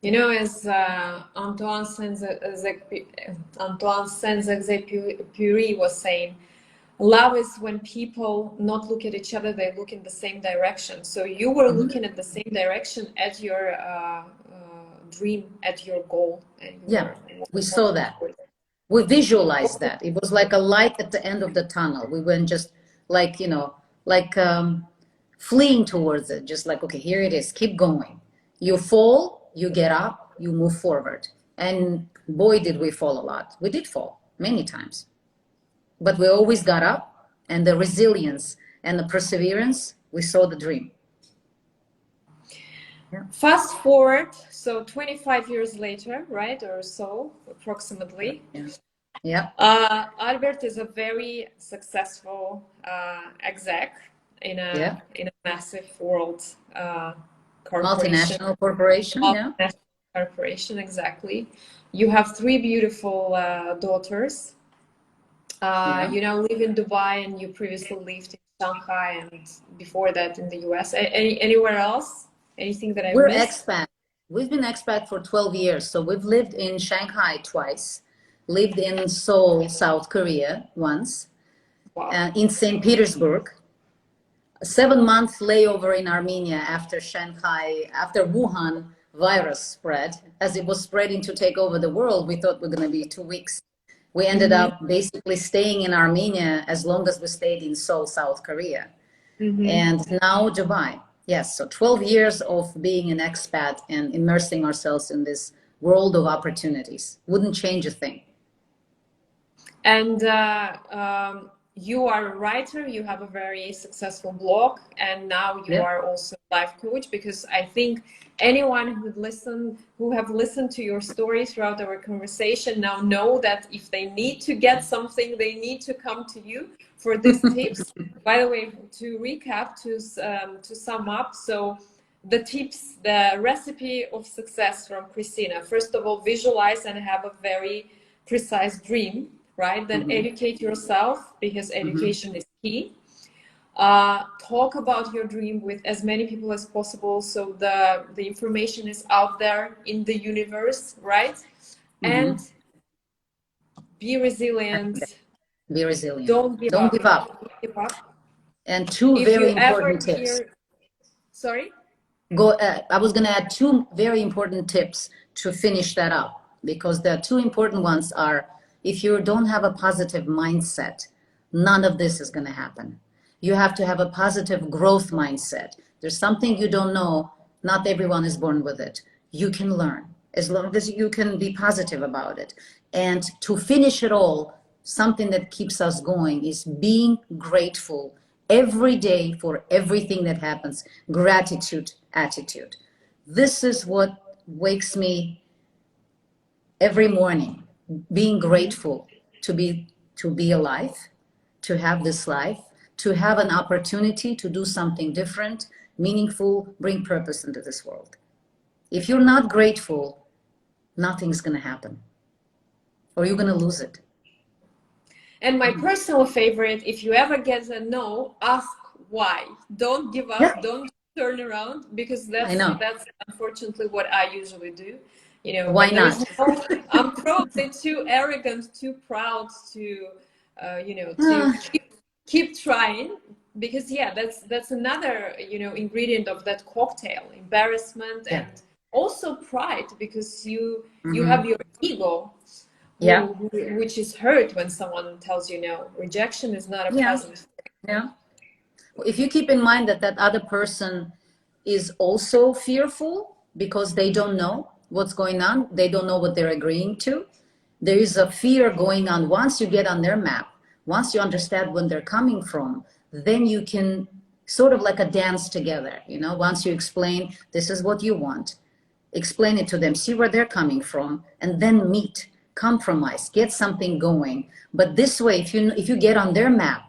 You know, as Antoine Saint-Exupéry was saying, love is when people not look at each other, they look in the same direction. So you were looking at the same direction at your dream, at your goal. And Yeah, we saw that. We visualized that. It was like a light at the end of the tunnel. We went just like, fleeing towards it, just like, okay, here it is, keep going. You fall, you get up, you move forward. And boy, did we fall a lot. We did fall many times, but we always got up, and the resilience and the perseverance, we saw the dream. Fast forward, so 25 years later, right, or so, approximately. Yeah. Albert is a very successful exec in a massive world corporation. Multinational corporation, Multinational corporation, exactly. You have 3 beautiful daughters. You now live in Dubai, and you previously lived in Shanghai, and before that in the US. Anywhere else? Anything that I missed? We're expat. We've been expat for 12 years. So we've lived in Shanghai twice, lived in Seoul, South Korea once, in St. Petersburg, a 7-month layover in Armenia after Shanghai, after Wuhan virus spread. As it was spreading to take over the world, we thought we were going to be 2 weeks. We ended up basically staying in Armenia as long as we stayed in Seoul, South Korea. And now Dubai. Yes, so 12 years of being an expat and immersing ourselves in this world of opportunities. Wouldn't change a thing. And you are a writer, you have a very successful blog, and now you are also a life coach, because I think anyone who have listened to your story throughout our conversation now know that if they need to get something, they need to come to you for these tips. By the way, to recap, to sum up, so the tips, the recipe of success from Christina: first of all, visualize and have a very precise dream, right? Then educate yourself, because education is key. Talk about your dream with as many people as possible, so the information is out there in the universe, right? And be resilient. Be resilient. Don't give Don't up. give up. Don't give up. And 2 very important tips. Sorry? I was going to add 2 very important tips to finish that up, because the 2 important ones are, if you don't have a positive mindset, none of this is going to happen. You have to have a positive growth mindset. There's something you don't know. Not everyone is born with it. You can learn as long as you can be positive about it. And to finish it all, something that keeps us going is being grateful every day for everything that happens. Gratitude attitude. This is what wakes me every morning, being grateful to be alive, to have this life, to have an opportunity to do something different, meaningful, bring purpose into this world. If you're not grateful, nothing's going to happen, or you're going to lose it. And my personal favorite, if you ever get a no, ask why. Don't give up. Yeah. Don't turn around, because I know. that's unfortunately what I usually do. You know, Why when there's not? no, I'm probably too arrogant, too proud to, you know, to Ah, keep trying, because yeah, that's another, you know, ingredient of that cocktail: embarrassment yeah. and also pride, because you Mm-hmm. have your ego, Yeah. which is hurt when someone tells you no. Rejection is not a Yeah. pleasant. Yeah. If you keep in mind that that other person is also fearful because they don't know what's going on, they don't know what they're agreeing to, there is a fear going on. Once you get on their map, once you understand where they're coming from, then you can sort of like a dance together, you know, once you explain this is what you want, explain it to them, see where they're coming from, and then meet, compromise, get something going. But this way, if you get on their map,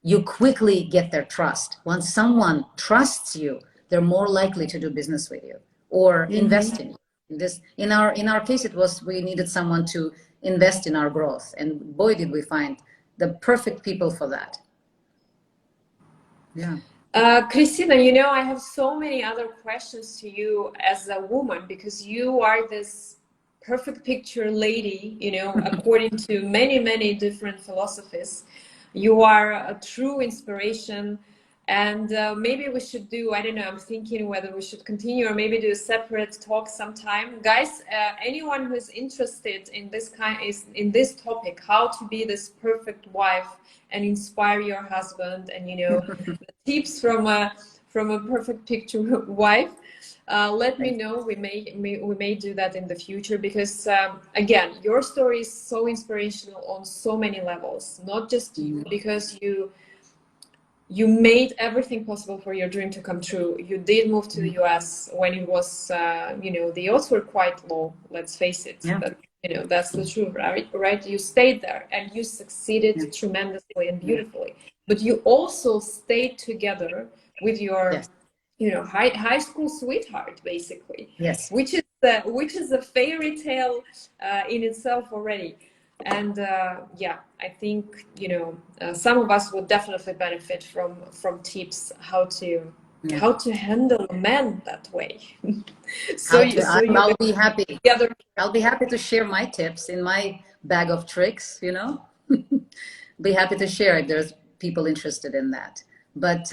you quickly get their trust. Once someone trusts you, they're more likely to do business with you or invest in you. This, in our case, it was we needed someone to invest in our growth, and boy, did we find the perfect people for that. Yeah. Christina, you know, I have so many other questions to you as a woman, because you are this perfect picture lady, you know, according to many, many different philosophies. You are a true inspiration. And maybe we should do, I don't know, I'm thinking whether we should continue or maybe do a separate talk sometime. Guys, anyone who's interested in in this topic, how to be this perfect wife and inspire your husband, and, you know, tips from a perfect picture wife, let me know. We may do that in the future, because again, your story is so inspirational on so many levels, not just you, because you made everything possible for your dream to come true. You did move to the US when it was, you know, the odds were quite low, let's face it. Yeah. But, you know, that's the truth, right? You stayed there and you succeeded Yeah. tremendously and beautifully. But you also stayed together with your, Yes. you know, high school sweetheart, basically, Yes. which is a fairy tale in itself already. And yeah, I think, you know, some of us would definitely benefit from tips Yeah. how to handle a man that way. so I'll be happy. together. I'll be happy to share my tips in my bag of tricks, you know. Be happy to share it. There's people interested in that. But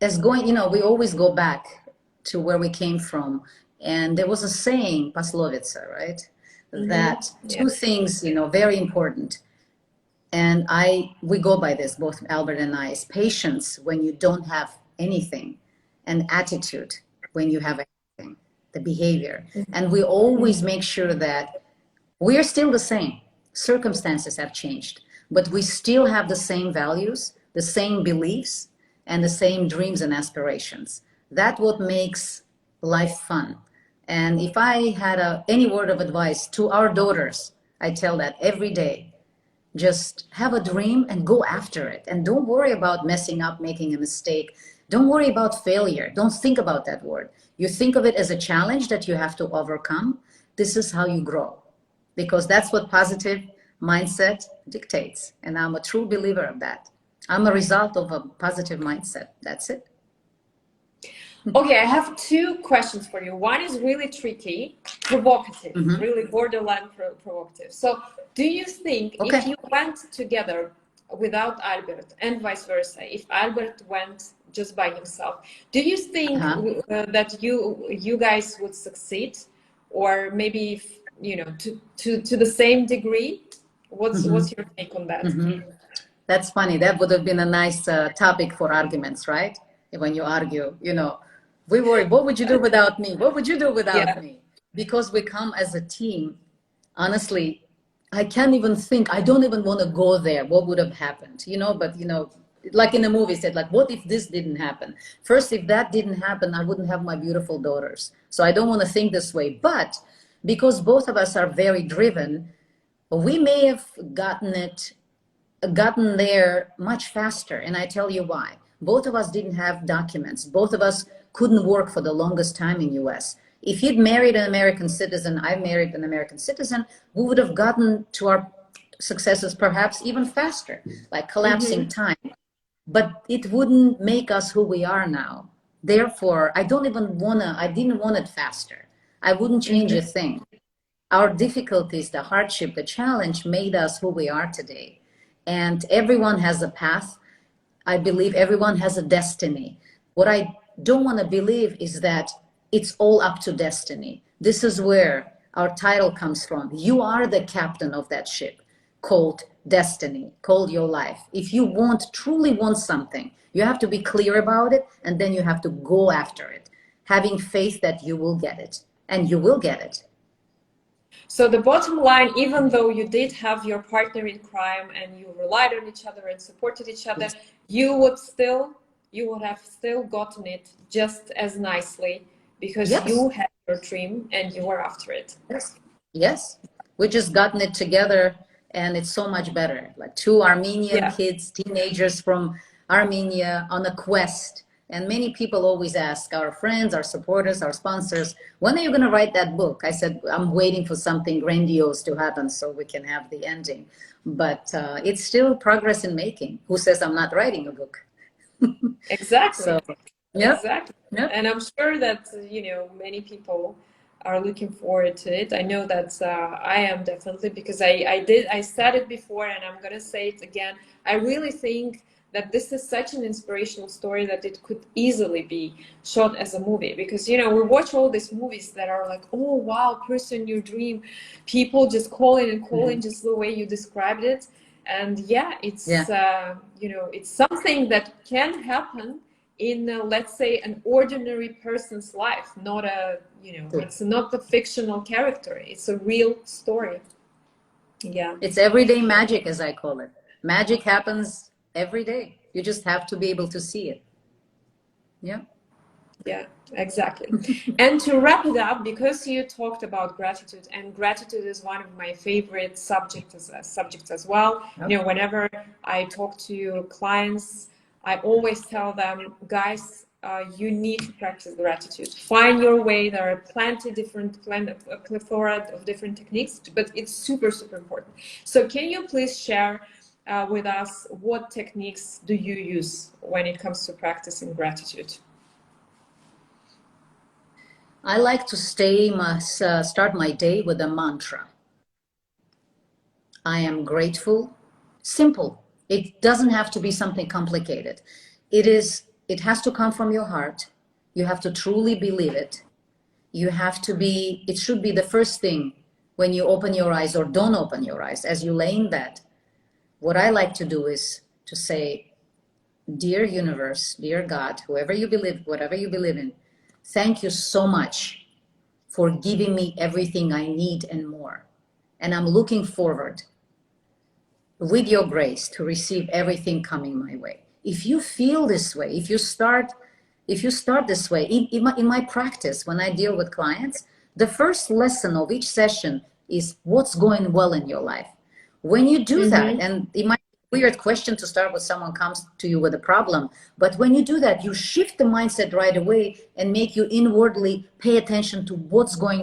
as going, you know, we always go back to where we came from. And there was a saying, Paslovica, right? That Yeah. two things, you know, very important. And we go by this, both Albert and I, is patience when you don't have anything, and attitude when you have everything, the behavior. And we always make sure that we're still the same. Circumstances have changed, but we still have the same values, the same beliefs, and the same dreams and aspirations. That's what makes life fun. And if I had any word of advice to our daughters, I tell that every day. Just have a dream and go after it. And don't worry about messing up, making a mistake. Don't worry about failure. Don't think about that word. You think of it as a challenge that you have to overcome. This is how you grow, because that's what positive mindset dictates. And I'm a true believer of that. I'm a result of a positive mindset. That's it. Okay, I have two questions for you. One is really tricky, provocative, really borderline provocative. So, do you think if you went together without Albert and vice versa, if Albert went just by himself, do you think that you guys would succeed, or maybe you know, to the same degree? What's your take on that? That's funny. That would have been a nice topic for arguments, right? When you argue, you know, we worry, what would you do without me? What would you do without me? Because we come as a team. Honestly, I can't even think. I don't even want to go there. What would have happened? You know, but, you know, like in the movie said, like, what if this didn't happen? First, if that didn't happen, I wouldn't have my beautiful daughters. So I don't want to think this way. But because both of us are very driven, we may have gotten there much faster. And I tell you why. Both of us didn't have documents. Both of us couldn't work for the longest time in US. If he'd married an American citizen, I married an American citizen, we would have gotten to successes perhaps even faster, like collapsing time. But it wouldn't make us who we are now. Therefore, I didn't want it faster. I wouldn't change a thing. Our difficulties, the hardship, the challenge made us who we are today. And everyone has a path. I believe everyone has a destiny. What I don't want to believe is that it's all up to destiny. This is where our title comes from. You are the captain of that ship called destiny, called your life. If you truly want something, you have to be clear about it, and then you have to go after it, having faith that you will get it, and you will get it. So the bottom line, even though you did have your partner in crime and you relied on each other and supported each other, you would have still gotten it just as nicely because you had your dream and you were after it. Yes. We just gotten it together, and it's so much better. Like two Armenian kids, teenagers from Armenia on a quest. And many people always ask, our friends, our supporters, our sponsors, when are you going to write that book? I said, I'm waiting for something grandiose to happen so we can have the ending. But it's still progress in making. Who says I'm not writing a book? Exactly. So, exactly. Yep. And I'm sure that, many people are looking forward to it. I know that I am definitely, because I said it before and I'm going to say it again. I really think that this is such an inspirational story that it could easily be shot as a movie, because we watch all these movies that are like, oh wow, pursue your dream, people just calling and calling, just the way you described it. And it's it's something that can happen in let's say an ordinary person's life, not it's not the fictional character, it's a real story. It's everyday magic, as I call it. Magic happens every day. You just have to be able to see it. Yeah, exactly. And to wrap it up, because you talked about gratitude, and gratitude is one of my favorite subjects as well. Whenever I talk to clients, I always tell them, guys, you need to practice gratitude. Find your way. There are a plethora of different techniques, but it's super, super important. So can you please share with us what techniques do you use when it comes to practicing gratitude? I like to start my day with a mantra. I am grateful. Simple. It doesn't have to be something complicated. It has to come from your heart. You have to truly believe it. It should be the first thing when you open your eyes or don't open your eyes. As you lay in bed, what I like to do is to say, dear universe, dear God, whatever you believe in, thank you so much for giving me everything I need and more. And I'm looking forward, with your grace, to receive everything coming my way. If you feel this way, if you start this way, in my practice, when I deal with clients, the first lesson of each session is what's going well in your life. When you do that, and it might be a weird question to start with, someone comes to you with a problem, but when you do that, you shift the mindset right away and make you inwardly pay attention to what's going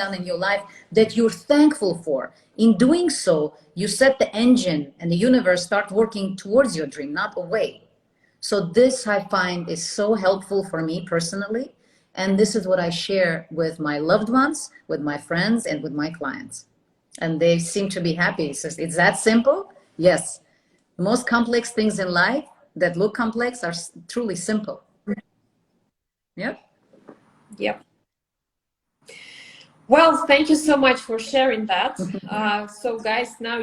on in your life that you're thankful for. In doing so, you set the engine and the universe start working towards your dream, not away. So this, I find, is so helpful for me personally. And this is what I share with my loved ones, with my friends, and with my clients. And they seem to be happy. So it's that simple? Yes. The most complex things in life that look complex are truly simple. Yep. Well, thank you so much for sharing that. So guys, now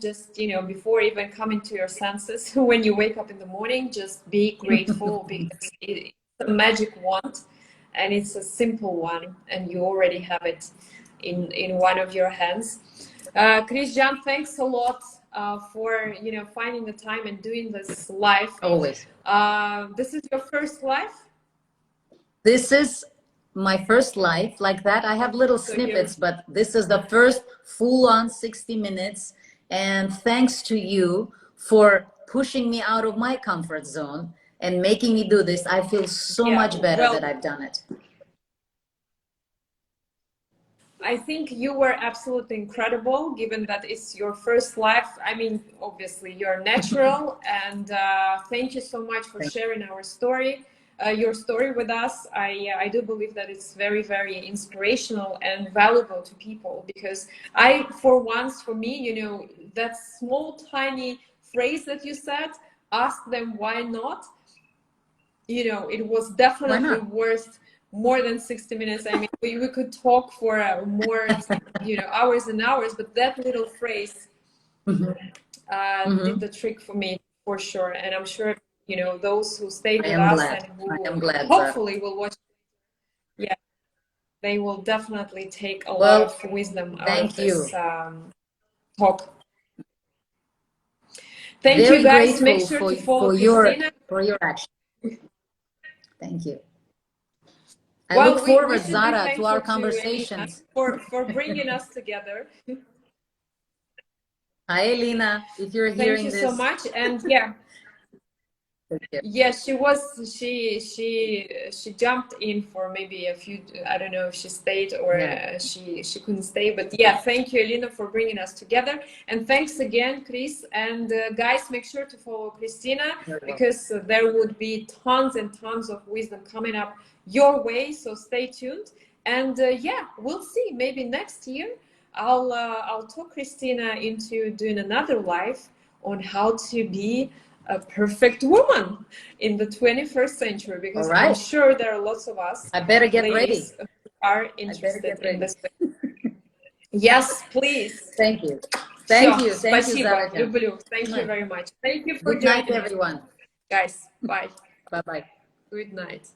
just before even coming to your senses, when you wake up in the morning, just be grateful, because it's a magic wand and it's a simple one, and you already have it in one of your hands. Christian, thanks a lot for finding the time and doing this live. Always. This is your first live? This is my first live like that. I have little snippets, but this is the first full-on 60 minutes. And thanks to you for pushing me out of my comfort zone and making me do this. I feel so much better that I've done it. I think you were absolutely incredible, given that it's your first life. I mean, obviously, you're natural, and thank you so much for sharing our story, your story with us. I do believe that it's very, very inspirational and valuable to people, because for once, for me, you know, that small, tiny phrase that you said, ask them why not, you know, it was definitely worth more than 60 minutes. I mean, we could talk for more, you know, hours and hours, but that little phrase did the trick for me, for sure. And I'm sure, you know, those who stayed with us and who hopefully will watch, yeah, they will definitely take a lot of wisdom out of this talk. Thank you, guys. Make sure to follow Christina. For your action. Thank you. I look forward, Zara, to our conversations. For bringing us together. Hi, Elena, if you're hearing this. Thank you so much. And yeah, yes, she jumped in for maybe a few, I don't know if she stayed or she couldn't stay, but yeah, thank you, Elena, for bringing us together. And thanks again, Chris. And guys, make sure to follow Christina, because there would be tons and tons of wisdom coming up your way, so stay tuned. And yeah, we'll see, maybe next year I'll talk Christina into doing another live on how to be a perfect woman in the 21st century, because I'm sure there are lots of us. I better get ready. Who are interested in this. Yes, please. Thank you. Thank you. Thank you, Zara. Thank you very much. Thank you for joining us. Good night, everyone. Guys, bye. Bye-bye. Good night.